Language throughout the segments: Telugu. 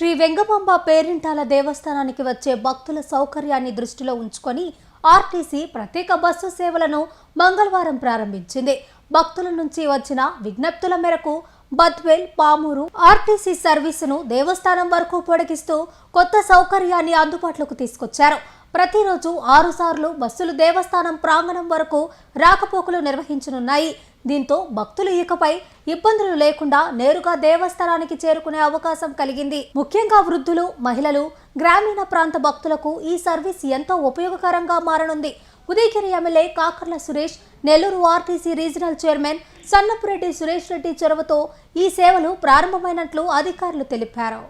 శ్రీ వెంగమాంబ పేరింటాల దేవస్థానానికి వచ్చే భక్తుల సౌకర్యాన్ని దృష్టిలో ఉంచుకొని ఆర్టీసీ ప్రత్యేక బస్సు సేవలను మంగళవారం ప్రారంభించింది. భక్తుల నుంచి వచ్చిన విజ్ఞప్తుల మేరకు బద్వేల్, పామూరు ఆర్టీసీ సర్వీసును దేవస్థానం వరకు పొడిగిస్తూ కొత్త సౌకర్యాన్ని అందుబాటులోకి తీసుకొచ్చారు. ప్రతిరోజు 6 సార్లు బస్సులు దేవస్థానం ప్రాంగణం వరకు రాకపోకలు నిర్వహించనున్నాయి. దీంతో భక్తులు ఇకపై ఇబ్బందులు లేకుండా నేరుగా దేవస్థానానికి చేరుకునే అవకాశం కలిగింది. ముఖ్యంగా వృద్ధులు, మహిళలు, గ్రామీణ ప్రాంత భక్తులకు ఈ సర్వీస్ ఎంతో ఉపయోగకరంగా మారనుంది. Udayagiri MLA Kakarla Suresh, Nellore RTC regional chairman Sannapureddy Suresh Reddy చొరవతో ఈ సేవలు ప్రారంభమైనట్లు అధికారులు తెలిపారు.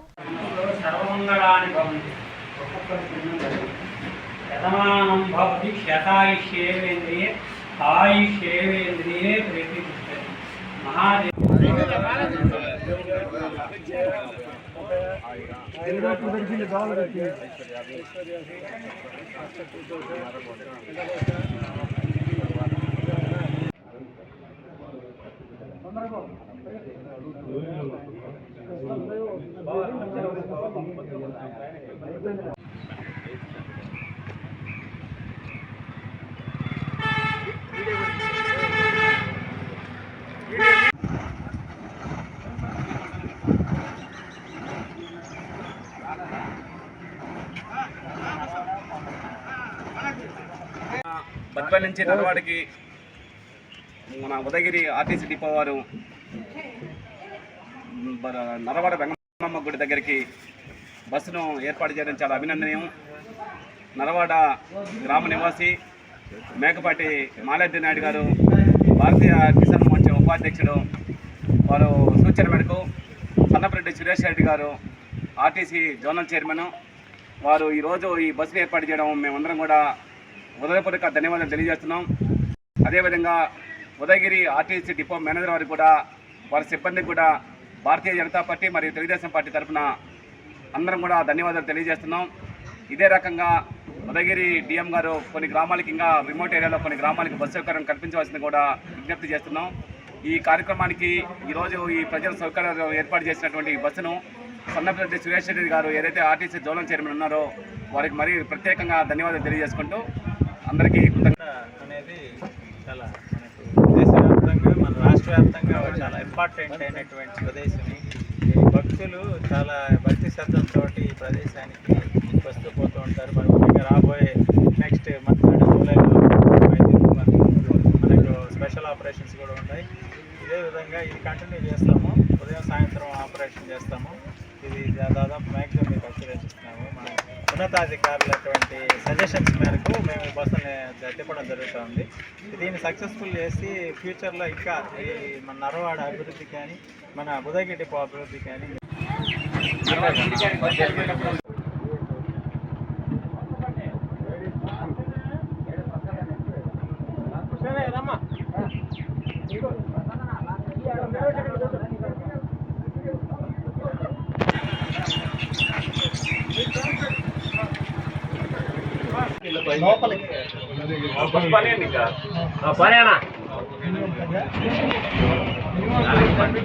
బద్వేల్ నుంచి నరవాడకి మన ఉదయగిరి ఆర్టీసీ డిపో వారు నరవాడ వెంగమాంబ గుడి దగ్గరికి బస్సును ఏర్పాటు చేయడం చాలా అభినందనీయం. నరవాడ గ్రామ నివాసి మేకపాటి మాలెద్ది నాయుడు గారు, భారతీయ కిసాన్ మోర్చా ఉపాధ్యక్షుడు, వారు సూచన మేరకు సన్నపురెడ్డి సురేష్ రెడ్డి గారు ఆర్టీసీ జోనల్ చైర్మన్ వారు ఈరోజు ఈ బస్సును ఏర్పాటు చేయడం మేమందరం కూడా హృదయపూర్వక ధన్యవాదాలు తెలియజేస్తున్నాం. అదేవిధంగా ఉదయగిరి ఆర్టీసీ డిపో మేనేజర్ వారికి కూడా, వారి సిబ్బందికి కూడా భారతీయ జనతా పార్టీ మరియు తెలుగుదేశం పార్టీ తరఫున అందరం కూడా ధన్యవాదాలు తెలియజేస్తున్నాం. ఇదే రకంగా ఉదయగిరి డిఎం గారు కొన్ని గ్రామాలకి, ఇంకా రిమోట్ ఏరియాలో కొన్ని గ్రామాలకి బస్సు సౌకర్యం కల్పించవలసింది కూడా విజ్ఞప్తి చేస్తున్నాం. ఈ కార్యక్రమానికి ఈరోజు ఈ ప్రజల సౌకర్యాలు ఏర్పాటు చేసినటువంటి బస్సును సన్నపురెడ్డి సురేష్ రెడ్డి గారు ఏదైతే ఆర్టీసీ జోనల్ చైర్మన్ ఉన్నారో వారికి మరీ ప్రత్యేకంగా ధన్యవాదాలు తెలియజేసుకుంటూ అందరికీ అనేది చాలా మనకు దేశవ్యాప్తంగా, మన రాష్ట్ర వ్యాప్తంగా చాలా ఇంపార్టెంట్ అయినటువంటి ప్రదేశం. భక్తులు చాలా భక్తి శ్రద్ధలతో ఈ ప్రదేశానికి వస్తూ పోతూ ఉంటారు. మరి ముఖ్యంగా రాబోయే నెక్స్ట్ మంత్ జూలైలో మనకు స్పెషల్ ఆపరేషన్స్ కూడా ఉన్నాయి. ఇదే విధంగా ఇది కంటిన్యూ చేస్తాము. ఉదయం సాయంత్రం ఆపరేషన్ చేస్తాము. ఇది దాదాపు మ్యాక్సిమం మీకు అక్షరేస్తున్నాము. మన ఉన్నతాధికారులటువంటి సజెషన్స్ మేరకు మేము బస్సుని తిప్పడం జరుగుతుంది. దీన్ని సక్సెస్ఫుల్ చేసి ఫ్యూచర్లో ఇంకా ఈ మన నరవాడ అభివృద్ధి కానీ, మన ఉదయగిరి డిపో అభివృద్ధి కానీ పని